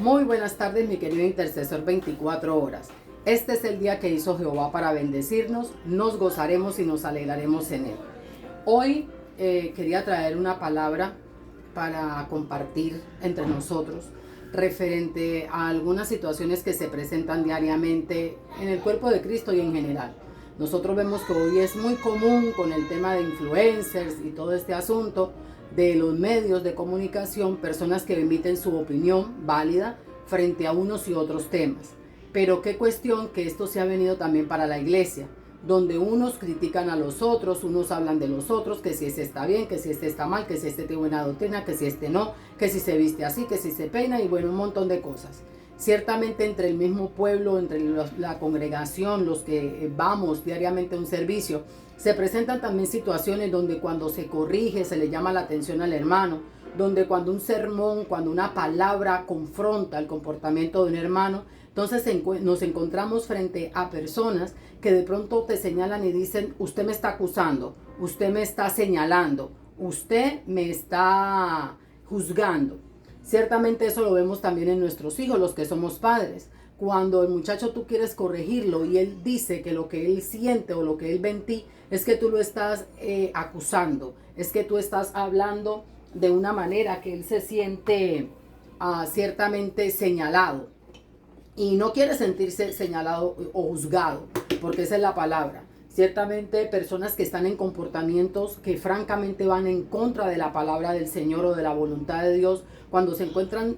Muy buenas tardes, mi querido intercesor 24 horas. Este es el día que hizo Jehová para bendecirnos. Nos gozaremos y nos alegraremos en él. Hoy quería traer una palabra para compartir entre nosotros referente a algunas situaciones que se presentan diariamente en el cuerpo de Cristo y en general. Nosotros vemos que hoy es muy común con el tema de influencers y todo este asunto de los medios de comunicación, personas que emiten su opinión válida frente a unos y otros temas. Pero qué cuestión que esto se ha venido también para la iglesia, donde unos critican a los otros, unos hablan de los otros, que si este está bien, que si este está mal, que si este tiene buena doctrina, que si este no, que si se viste así, que si se peina y bueno, un montón de cosas. Ciertamente entre el mismo pueblo, entre la congregación, los que vamos diariamente a un servicio, se presentan también situaciones donde cuando se corrige se le llama la atención al hermano, donde cuando un sermón, cuando una palabra confronta el comportamiento de un hermano, entonces nos encontramos frente a personas que de pronto te señalan y dicen: usted me está acusando, usted me está señalando, usted me está juzgando. Ciertamente eso lo vemos también en nuestros hijos, los que somos padres. Cuando el muchacho tú quieres corregirlo y él dice que lo que él siente o lo que él ve en ti es que tú lo estás acusando, es que tú estás hablando de una manera que él se siente ciertamente señalado y no quiere sentirse señalado o juzgado, porque esa es la palabra. Ciertamente personas que están en comportamientos que francamente van en contra de la palabra del Señor o de la voluntad de Dios, cuando se encuentran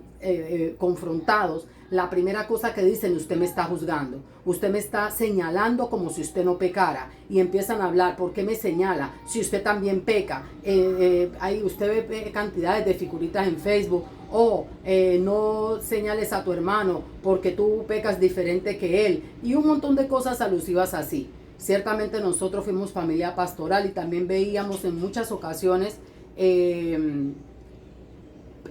confrontados, la primera cosa que dicen: usted me está juzgando, usted me está señalando como si usted no pecara, y empiezan a hablar: ¿por qué me señala? Si usted también peca. Ahí usted ve cantidades de figuritas en Facebook: no señales a tu hermano porque tú pecas diferente que él, y un montón de cosas alusivas así. Ciertamente nosotros fuimos familia pastoral y también veíamos en muchas ocasiones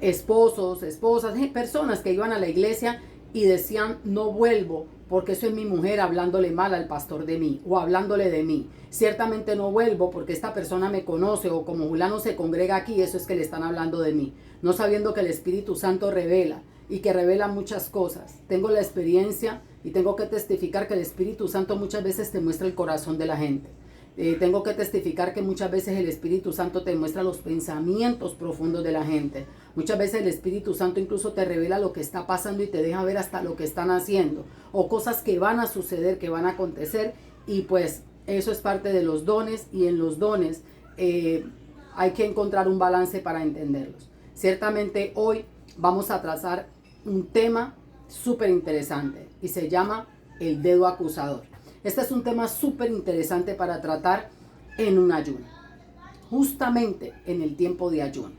esposos, esposas, personas que iban a la iglesia y decían: no vuelvo porque eso es mi mujer hablándole mal al pastor de mí o hablándole de mí. Ciertamente no vuelvo porque esta persona me conoce, o como Julano se congrega aquí, eso es que le están hablando de mí. No sabiendo que el Espíritu Santo revela y que revela muchas cosas. Tengo la experiencia y tengo que testificar que el Espíritu Santo muchas veces te muestra el corazón de la gente. Tengo que testificar que muchas veces el Espíritu Santo te muestra los pensamientos profundos de la gente. Muchas veces el Espíritu Santo incluso te revela lo que está pasando y te deja ver hasta lo que están haciendo, o cosas que van a suceder, que van a acontecer, y pues eso es parte de los dones, y en los dones hay que encontrar un balance para entenderlos. Ciertamente hoy vamos a trazar un tema súper interesante y se llama el dedo acusador. Este es un tema súper interesante para tratar en un ayuno, justamente en el tiempo de ayuno.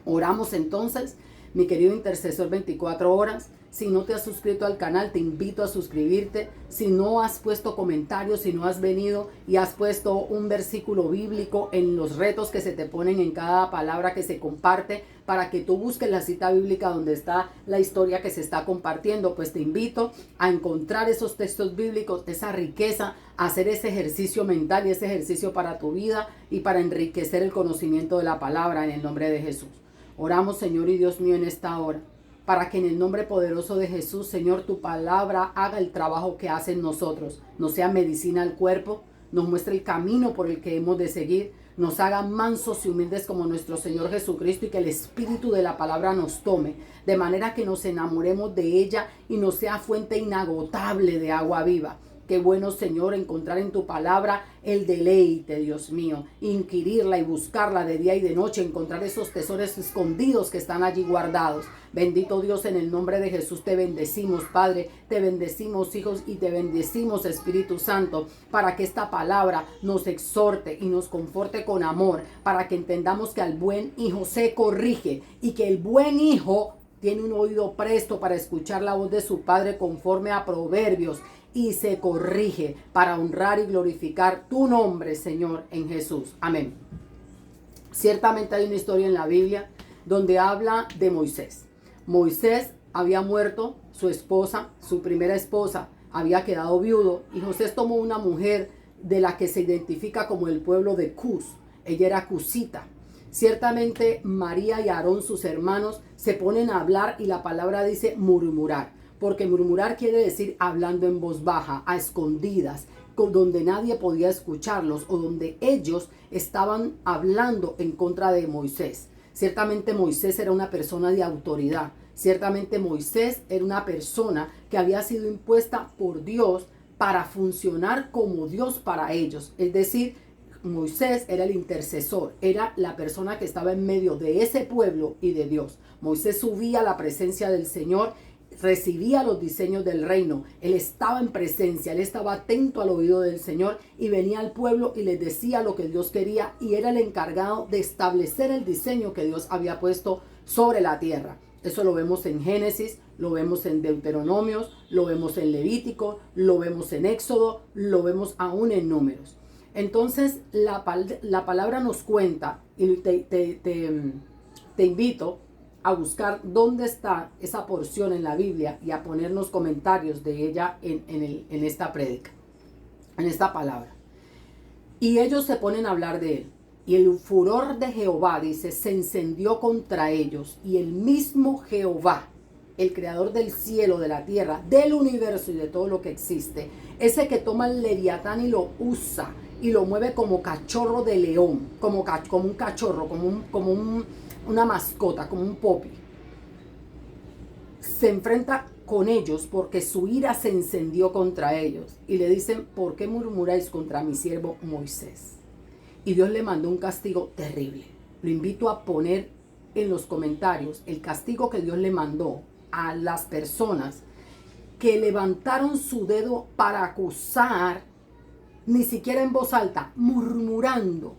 Oramos entonces, mi querido intercesor 24 horas. Si no te has suscrito al canal, te invito a suscribirte. Si no has puesto comentarios, si no has venido y has puesto un versículo bíblico en los retos que se te ponen en cada palabra que se comparte, para que tú busques la cita bíblica donde está la historia que se está compartiendo, pues te invito a encontrar esos textos bíblicos, esa riqueza, a hacer ese ejercicio mental y ese ejercicio para tu vida y para enriquecer el conocimiento de la palabra en el nombre de Jesús. Oramos, Señor y Dios mío, en esta hora, para que en el nombre poderoso de Jesús, Señor, tu palabra haga el trabajo que hace en nosotros, nos sea medicina al cuerpo, nos muestre el camino por el que hemos de seguir, nos haga mansos y humildes como nuestro Señor Jesucristo, y que el espíritu de la palabra nos tome, de manera que nos enamoremos de ella y nos sea fuente inagotable de agua viva. Qué bueno, Señor, encontrar en tu palabra el deleite, Dios mío, inquirirla y buscarla de día y de noche, encontrar esos tesoros escondidos que están allí guardados. Bendito Dios, en el nombre de Jesús te bendecimos, Padre, te bendecimos, hijos, y te bendecimos, Espíritu Santo, para que esta palabra nos exhorte y nos conforte con amor, para que entendamos que al buen hijo se corrige y que el buen hijo tiene un oído presto para escuchar la voz de su padre, conforme a Proverbios, y se corrige para honrar y glorificar tu nombre, Señor, en Jesús. Amén. Ciertamente hay una historia en la Biblia donde habla de Moisés. Moisés había muerto, su esposa, su primera esposa, había quedado viudo, y José tomó una mujer de la que se identifica como el pueblo de Cus. Ella era cusita. Ciertamente María y Aarón, sus hermanos, se ponen a hablar y la palabra dice murmurar, porque murmurar quiere decir hablando en voz baja, a escondidas, donde nadie podía escucharlos o donde ellos estaban hablando en contra de Moisés. Ciertamente Moisés era una persona de autoridad. Ciertamente Moisés era una persona que había sido impuesta por Dios para funcionar como Dios para ellos. Es decir, Moisés era el intercesor, era la persona que estaba en medio de ese pueblo y de Dios. Moisés subía a la presencia del Señor, recibía los diseños del reino, él estaba en presencia, él estaba atento al oído del Señor y venía al pueblo y les decía lo que Dios quería y era el encargado de establecer el diseño que Dios había puesto sobre la tierra. Eso lo vemos en Génesis, lo vemos en Deuteronomios, lo vemos en Levítico, lo vemos en Éxodo, lo vemos aún en Números. Entonces la palabra nos cuenta, y te invito a buscar dónde está esa porción en la Biblia y a ponernos comentarios de ella en esta prédica, en esta palabra. Y ellos se ponen a hablar de él. Y el furor de Jehová, dice, se encendió contra ellos. Y el mismo Jehová, el creador del cielo, de la tierra, del universo y de todo lo que existe, ese que toma el leviatán y lo usa y lo mueve como cachorro de león, como un cachorro, como una mascota, como un popi, se enfrenta con ellos porque su ira se encendió contra ellos. Y le dicen, ¿por qué murmuráis contra mi siervo Moisés? Y Dios le mandó un castigo terrible. Lo invito a poner en los comentarios el castigo que Dios le mandó a las personas que levantaron su dedo para acusar, ni siquiera en voz alta, murmurando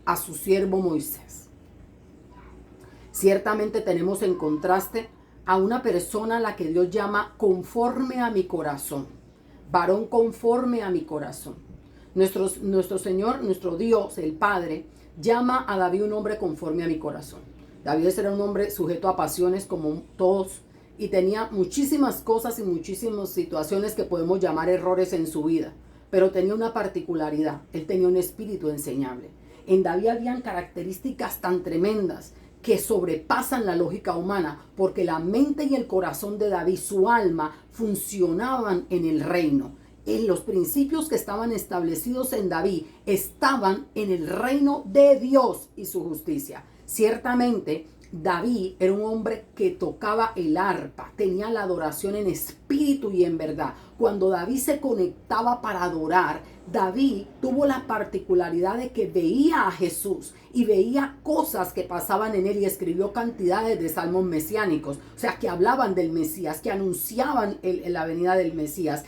a su siervo Moisés. Ciertamente tenemos en contraste a una persona a la que Dios llama conforme a mi corazón, varón conforme a mi corazón. Nuestro Señor, nuestro Dios, el Padre, llama a David un hombre conforme a mi corazón. David era un hombre sujeto a pasiones como todos y tenía muchísimas cosas y muchísimas situaciones que podemos llamar errores en su vida, pero tenía una particularidad, él tenía un espíritu enseñable. En David habían características tan tremendas que sobrepasan la lógica humana, porque la mente y el corazón de David, su alma, funcionaban en el reino. En los principios que estaban establecidos en David estaban en el reino de Dios y su justicia. Ciertamente, David era un hombre que tocaba el arpa, tenía la adoración en espíritu y en verdad. Cuando David se conectaba para adorar, David tuvo la particularidad de que veía a Jesús y veía cosas que pasaban en él y escribió cantidades de salmos mesiánicos, o sea, que hablaban del Mesías, que anunciaban la venida del Mesías.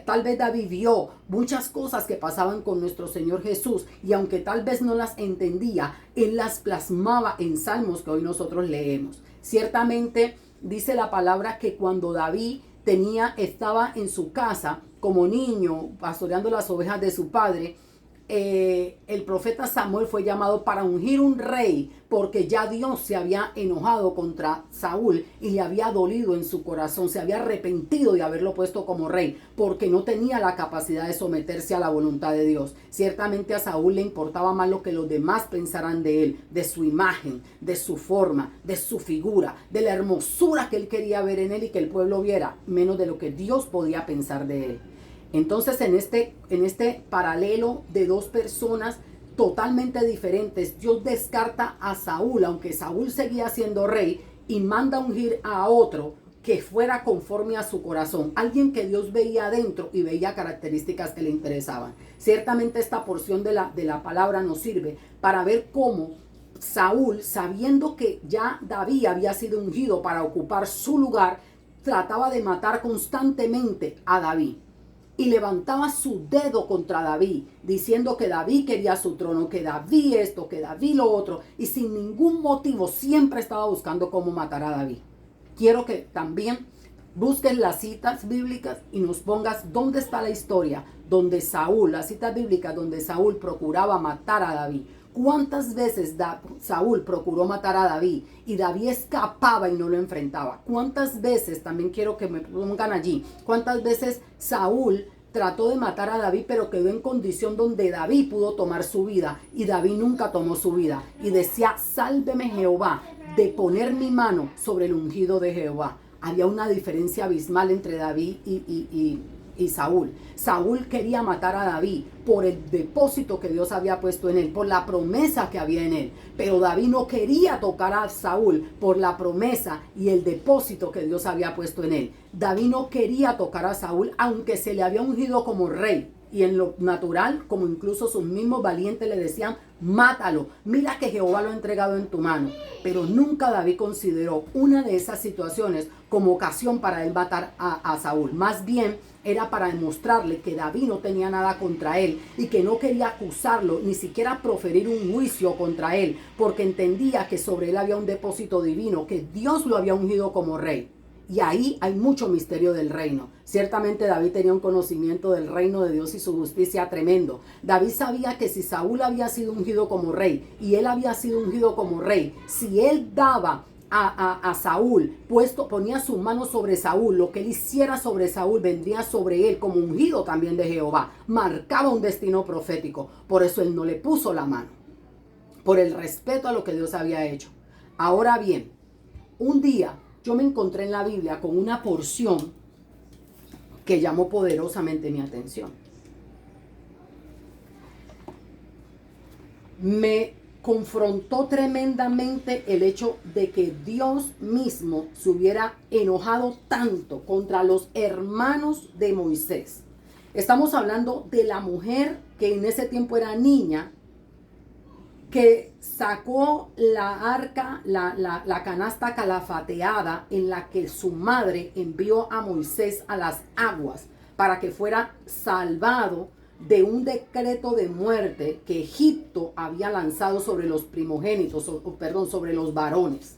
Tal vez David vio muchas cosas que pasaban con nuestro Señor Jesús y aunque tal vez no las entendía, él las plasmaba en salmos que hoy nosotros leemos. Ciertamente dice la palabra que cuando David estaba en su casa como niño pastoreando las ovejas de su padre, el profeta Samuel fue llamado para ungir un rey porque ya Dios se había enojado contra Saúl y le había dolido en su corazón, se había arrepentido de haberlo puesto como rey porque no tenía la capacidad de someterse a la voluntad de Dios. Ciertamente a Saúl le importaba más lo que los demás pensaran de él, de su imagen, de su forma, de su figura, de la hermosura que él quería ver en él y que el pueblo viera, menos de lo que Dios podía pensar de él. Entonces en este paralelo de dos personas totalmente diferentes, Dios descarta a Saúl, aunque Saúl seguía siendo rey, y manda ungir a otro que fuera conforme a su corazón, alguien que Dios veía adentro y veía características que le interesaban. Ciertamente esta porción de la palabra nos sirve para ver cómo Saúl, sabiendo que ya David había sido ungido para ocupar su lugar, trataba de matar constantemente a David. Y levantaba su dedo contra David, diciendo que David quería su trono, que David esto, que David lo otro. Y sin ningún motivo siempre estaba buscando cómo matar a David. Quiero que también busques las citas bíblicas y nos pongas dónde está la historia donde Saúl, las citas bíblicas donde Saúl procuraba matar a David. ¿Cuántas veces Saúl procuró matar a David y David escapaba y no lo enfrentaba? ¿Cuántas veces, también quiero que me pongan allí, cuántas veces Saúl trató de matar a David, pero quedó en condición donde David pudo tomar su vida, y David nunca tomó su vida. Y decía: sálveme Jehová de poner mi mano sobre el ungido de Jehová. Había una diferencia abismal entre David y Saúl. Saúl quería matar a David por el depósito que Dios había puesto en él, por la promesa que había en él. Pero David no quería tocar a Saúl por la promesa y el depósito que Dios había puesto en él. David no quería tocar a Saúl, aunque se le había ungido como rey. Y en lo natural, como incluso sus mismos valientes le decían: mátalo, mira que Jehová lo ha entregado en tu mano. Pero nunca David consideró una de esas situaciones como ocasión para él matar a Saúl. Más bien era para demostrarle que David no tenía nada contra él y que no quería acusarlo, ni siquiera proferir un juicio contra él, porque entendía que sobre él había un depósito divino, que Dios lo había ungido como rey. Y ahí hay mucho misterio del reino. Ciertamente David tenía un conocimiento del reino de Dios y su justicia tremendo. David sabía que si Saúl había sido ungido como rey y él había sido ungido como rey, si él daba a Saúl, ponía su mano sobre Saúl, lo que él hiciera sobre Saúl vendría sobre él como ungido también de Jehová. Marcaba un destino profético. Por eso él no le puso la mano, por el respeto a lo que Dios había hecho. Ahora bien, un día yo me encontré en la Biblia con una porción que llamó poderosamente mi atención. Me confrontó tremendamente el hecho de que Dios mismo se hubiera enojado tanto contra los hermanos de Moisés. Estamos hablando de la mujer que en ese tiempo era niña, que sacó la arca, la canasta calafateada en la que su madre envió a Moisés a las aguas para que fuera salvado de un decreto de muerte que Egipto había lanzado sobre los primogénitos, sobre los varones.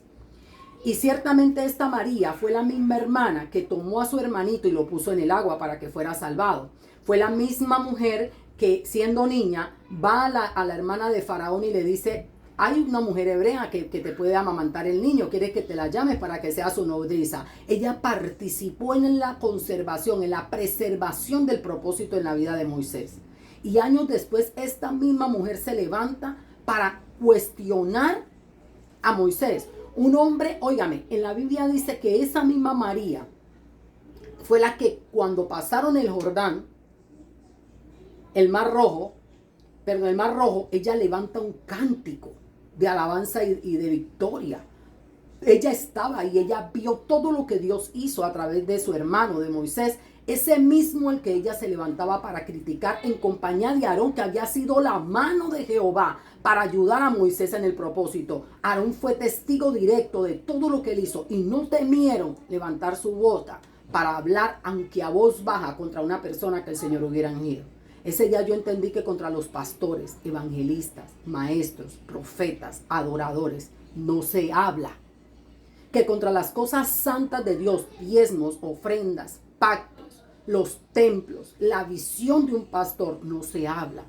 Y ciertamente esta María fue la misma hermana que tomó a su hermanito y lo puso en el agua para que fuera salvado. Fue la misma mujer que, siendo niña, va a la hermana de Faraón y le dice: hay una mujer hebrea que te puede amamantar el niño, quiere que te la llames para que sea su nodriza. Ella participó en la conservación, en la preservación del propósito en la vida de Moisés. Y años después, esta misma mujer se levanta para cuestionar a Moisés. Un hombre, óigame, en la Biblia dice que esa misma María fue la que, cuando pasaron el Jordán, el Mar Rojo, ella levanta un cántico de alabanza y de victoria. Ella estaba y ella vio todo lo que Dios hizo a través de su hermano, de Moisés. Ese mismo el que ella se levantaba para criticar en compañía de Aarón, que había sido la mano de Jehová para ayudar a Moisés en el propósito. Aarón fue testigo directo de todo lo que él hizo y no temieron levantar su bota para hablar, aunque a voz baja, contra una persona que el Señor hubiera ungido. Ese día yo entendí que contra los pastores, evangelistas, maestros, profetas, adoradores, no se habla. Que contra las cosas santas de Dios, diezmos, ofrendas, pactos, los templos, la visión de un pastor, no se habla.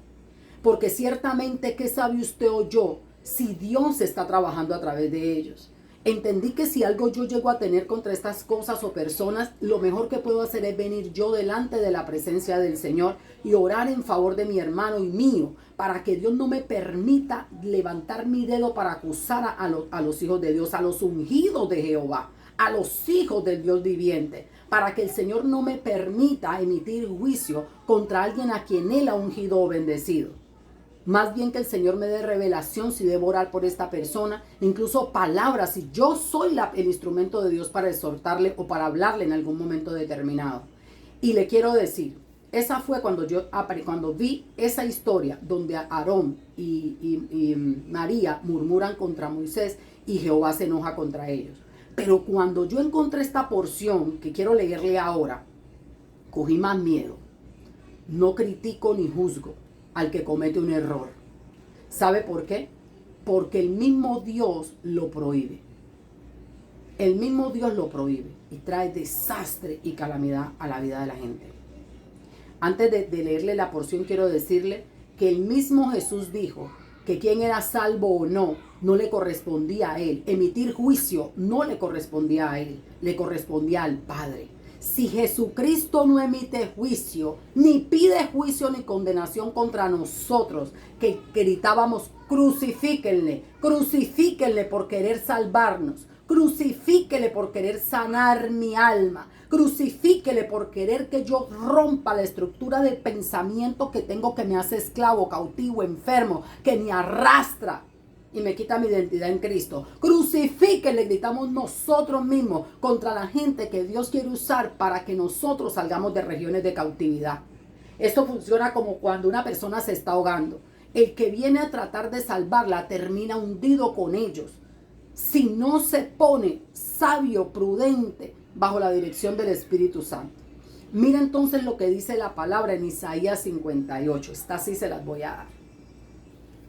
Porque ciertamente, ¿qué sabe usted o yo si Dios está trabajando a través de ellos? Entendí que si algo yo llego a tener contra estas cosas o personas, lo mejor que puedo hacer es venir yo delante de la presencia del Señor y orar en favor de mi hermano y mío, para que Dios no me permita levantar mi dedo para acusar a los hijos de Dios, a los ungidos de Jehová, a los hijos del Dios viviente, para que el Señor no me permita emitir juicio contra alguien a quien Él ha ungido o bendecido. Más bien que el Señor me dé revelación si debo orar por esta persona, incluso palabras, si yo soy el instrumento de Dios para exhortarle o para hablarle en algún momento determinado. Y le quiero decir, esa fue cuando vi esa historia donde Aarón y María murmuran contra Moisés y Jehová se enoja contra ellos. Pero cuando yo encontré esta porción que quiero leerle ahora, cogí más miedo. No critico ni juzgo al que comete un error. ¿Sabe por qué? Porque el mismo Dios lo prohíbe. El mismo Dios lo prohíbe y trae desastre y calamidad a la vida de la gente. Antes de leerle la porción, quiero decirle que el mismo Jesús dijo que quien era salvo o no, no le correspondía a él. Emitir juicio no le correspondía a él, le correspondía al Padre. Si Jesucristo no emite juicio, ni pide juicio ni condenación contra nosotros, que gritábamos, crucifíquenle, crucifíquenle por querer salvarnos, crucifíquele por querer sanar mi alma, crucifíquele por querer que yo rompa la estructura del pensamiento que tengo, que me hace esclavo, cautivo, enfermo, que me arrastra y me quita mi identidad en Cristo. Crucifíquele, gritamos nosotros mismos contra la gente que Dios quiere usar para que nosotros salgamos de regiones de cautividad. Esto funciona como cuando una persona se está ahogando. El que viene a tratar de salvarla termina hundido con ellos. Si no se pone sabio, prudente, bajo la dirección del Espíritu Santo. Mira entonces lo que dice la palabra en Isaías 58. Esta sí se las voy a dar.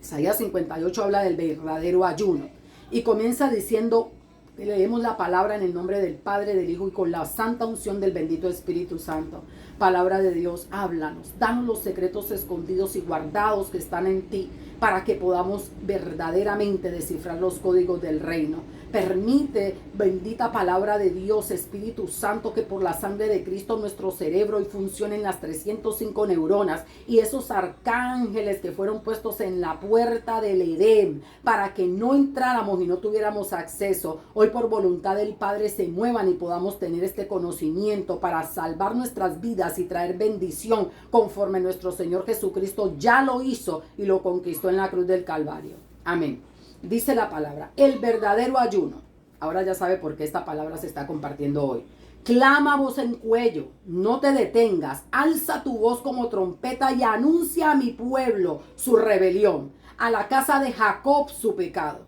Isaías 58 habla del verdadero ayuno. Y comienza diciendo, leemos la palabra en el nombre del Padre, del Hijo y con la santa unción del bendito Espíritu Santo. Palabra de Dios, háblanos, danos los secretos escondidos y guardados que están en ti, para que podamos verdaderamente descifrar los códigos del reino. Permite, bendita palabra de Dios, Espíritu Santo, que por la sangre de Cristo nuestro cerebro hoy funcionen las 305 neuronas y esos arcángeles que fueron puestos en la puerta del Edén para que no entráramos y no tuviéramos acceso, hoy por voluntad del Padre se muevan y podamos tener este conocimiento para salvar nuestras vidas y traer bendición conforme nuestro Señor Jesucristo ya lo hizo y lo conquistó en la cruz del Calvario. Amén. Dice la palabra, el verdadero ayuno. Ahora ya sabe por qué esta palabra se está compartiendo hoy. Clama voz en cuello, no te detengas, alza tu voz como trompeta y anuncia a mi pueblo su rebelión, a la casa de Jacob su pecado,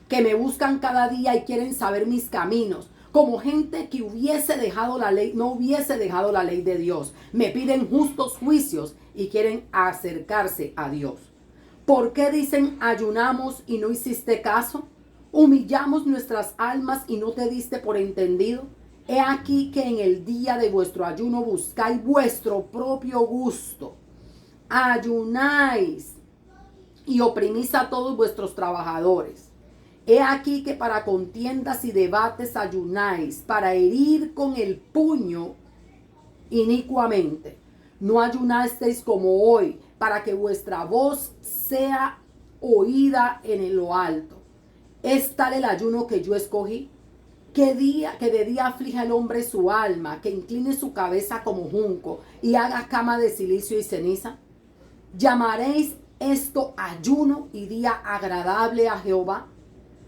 que me buscan cada día y quieren saber mis caminos, como gente que hubiese dejado la ley, no hubiese dejado la ley de Dios. Me piden justos juicios y quieren acercarse a Dios. ¿Por qué dicen ayunamos y no hiciste caso? Humillamos nuestras almas y no te diste por entendido. He aquí que en el día de vuestro ayuno buscáis vuestro propio gusto. Ayunáis y oprimís a todos vuestros trabajadores. He aquí que para contiendas y debates ayunáis, para herir con el puño inicuamente. No ayunasteis como hoy, para que vuestra voz sea oída en lo alto. ¿Es tal el ayuno que yo escogí? Que de día aflige al hombre su alma, que incline su cabeza como junco y haga cama de silicio y ceniza. ¿Llamaréis esto ayuno y día agradable a Jehová?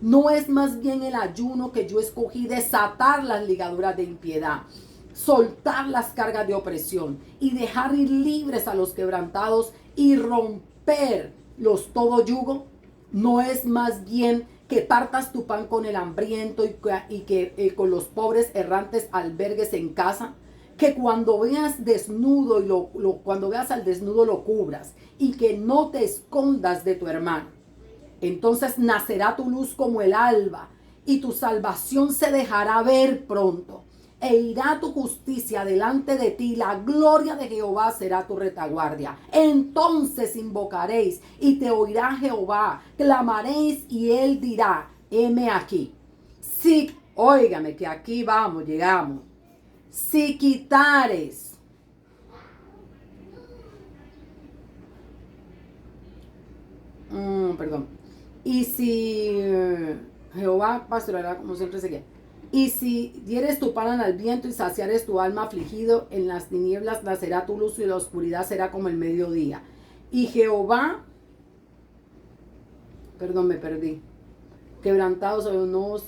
¿No es más bien el ayuno que yo escogí desatar las ligaduras de impiedad, soltar las cargas de opresión y dejar ir libres a los quebrantados y romper los todo yugo? ¿No es más bien que partas tu pan con el hambriento y que con los pobres errantes albergues en casa? Que cuando veas desnudo cuando veas al desnudo lo cubras y que no te escondas de tu hermano. Entonces nacerá tu luz como el alba y tu salvación se dejará ver pronto. E irá tu justicia delante de ti, la gloria de Jehová será tu retaguardia. Entonces invocaréis y te oirá Jehová, clamaréis y él dirá, heme aquí. Si, óigame que aquí vamos, llegamos. Si quitares y si Jehová pastoreará como siempre seguía. Y si dieres tu pan al viento y saciares tu alma afligido, en las tinieblas nacerá tu luz y la oscuridad será como el mediodía. Y Jehová, me perdí. Quebrantados son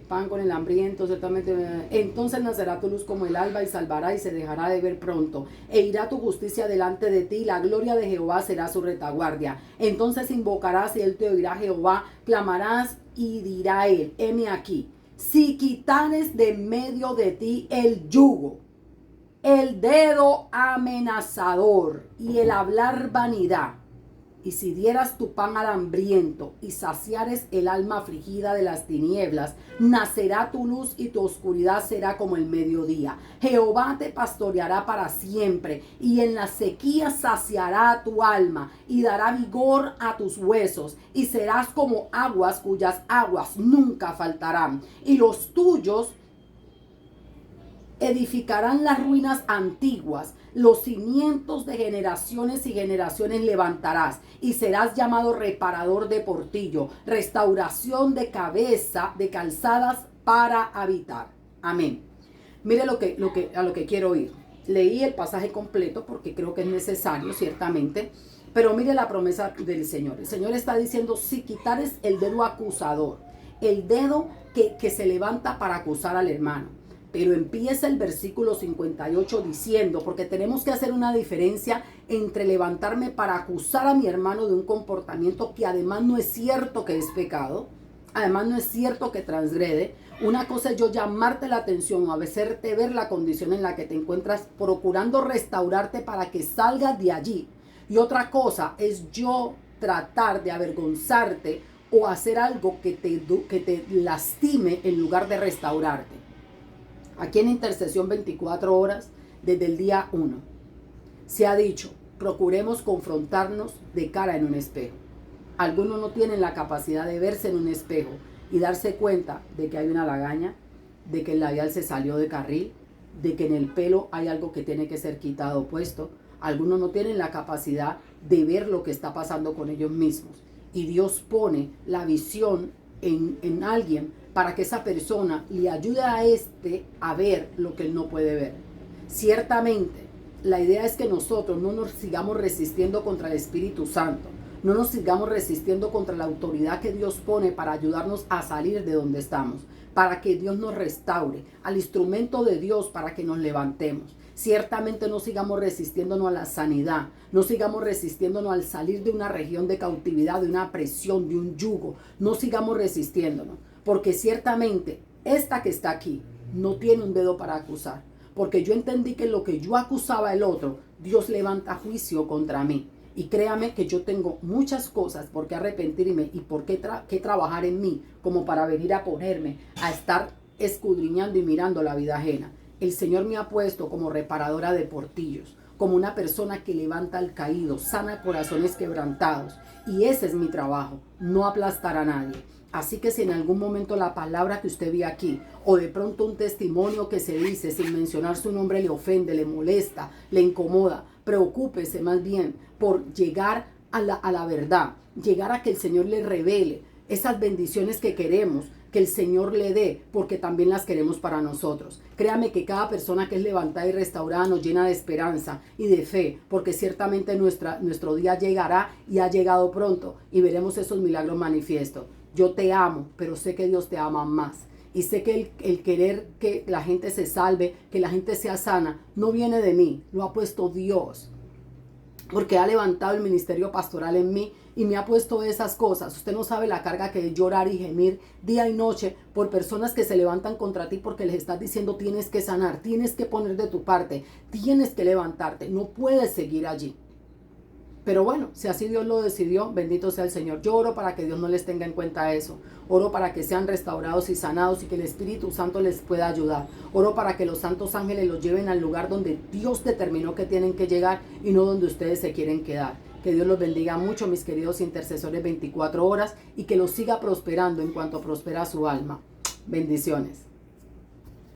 pan con el hambriento, ciertamente. Entonces nacerá tu luz como el alba y salvará y se dejará de ver pronto. E irá tu justicia delante de ti, la gloria de Jehová será su retaguardia. Entonces invocarás y él te oirá Jehová, clamarás y dirá él, heme aquí. Si quitares de medio de ti el yugo, el dedo amenazador y el hablar vanidad, y si dieras tu pan al hambriento y saciares el alma afligida de las tinieblas, nacerá tu luz y tu oscuridad será como el mediodía. Jehová te pastoreará para siempre y en la sequía saciará tu alma y dará vigor a tus huesos y serás como aguas cuyas aguas nunca faltarán. Y los tuyos Edificarán las ruinas antiguas, los cimientos de generaciones y generaciones levantarás, y serás llamado reparador de portillo, restauración de cabeza, de calzadas para habitar. Amén. Mire a lo que quiero ir. Leí el pasaje completo porque creo que es necesario, ciertamente, pero mire la promesa del Señor. El Señor está diciendo, si quitares el dedo acusador, el dedo que se levanta para acusar al hermano. Pero empieza el versículo 58 diciendo, porque tenemos que hacer una diferencia entre levantarme para acusar a mi hermano de un comportamiento que además no es cierto que es pecado, además no es cierto que transgrede. Una cosa es yo llamarte la atención o hacerte ver la condición en la que te encuentras, procurando restaurarte para que salgas de allí. Y otra cosa es yo tratar de avergonzarte o hacer algo que te lastime en lugar de restaurarte. Aquí en Intercesión 24 horas, desde el día 1, se ha dicho, procuremos confrontarnos de cara en un espejo. Algunos no tienen la capacidad de verse en un espejo y darse cuenta de que hay una lagaña, de que el labial se salió de carril, de que en el pelo hay algo que tiene que ser quitado o puesto. Algunos no tienen la capacidad de ver lo que está pasando con ellos mismos. Y Dios pone la visión en alguien para que esa persona le ayude a a ver lo que él no puede ver. Ciertamente, la idea es que nosotros no nos sigamos resistiendo contra el Espíritu Santo, no nos sigamos resistiendo contra la autoridad que Dios pone para ayudarnos a salir de donde estamos, para que Dios nos restaure, al instrumento de Dios para que nos levantemos. Ciertamente no sigamos resistiéndonos a la sanidad, no sigamos resistiéndonos al salir de una región de cautividad, de una presión, de un yugo, no sigamos resistiéndonos, porque ciertamente esta que está aquí no tiene un dedo para acusar, porque yo entendí que lo que yo acusaba al otro, Dios levanta juicio contra mí. Y créame que yo tengo muchas cosas por qué arrepentirme y por qué trabajar en mí, como para venir a ponerme a estar escudriñando y mirando la vida ajena. El Señor me ha puesto como reparadora de portillos, como una persona que levanta al caído, sana corazones quebrantados. Y ese es mi trabajo, no aplastar a nadie. Así que si en algún momento la palabra que usted ve aquí, o de pronto un testimonio que se dice sin mencionar su nombre le ofende, le molesta, le incomoda, preocúpese más bien por llegar a la verdad, llegar a que el Señor le revele esas bendiciones que queremos, que el Señor le dé, porque también las queremos para nosotros. Créame que cada persona que es levantada y restaurada nos llena de esperanza y de fe, porque ciertamente nuestro día llegará y ha llegado pronto y veremos esos milagros manifiestos. Yo te amo, pero sé que Dios te ama más. Y sé que el querer que la gente se salve, que la gente sea sana, no viene de mí, lo ha puesto Dios. Porque ha levantado el ministerio pastoral en mí y me ha puesto esas cosas. Usted no sabe la carga que es llorar y gemir día y noche por personas que se levantan contra ti porque les estás diciendo tienes que sanar, tienes que poner de tu parte, tienes que levantarte, no puedes seguir allí. Pero bueno, si así Dios lo decidió, bendito sea el Señor. Yo oro para que Dios no les tenga en cuenta eso. Oro para que sean restaurados y sanados y que el Espíritu Santo les pueda ayudar. Oro para que los santos ángeles los lleven al lugar donde Dios determinó que tienen que llegar y no donde ustedes se quieren quedar. Que Dios los bendiga mucho, mis queridos intercesores 24 horas, y que los siga prosperando en cuanto prospera su alma. Bendiciones.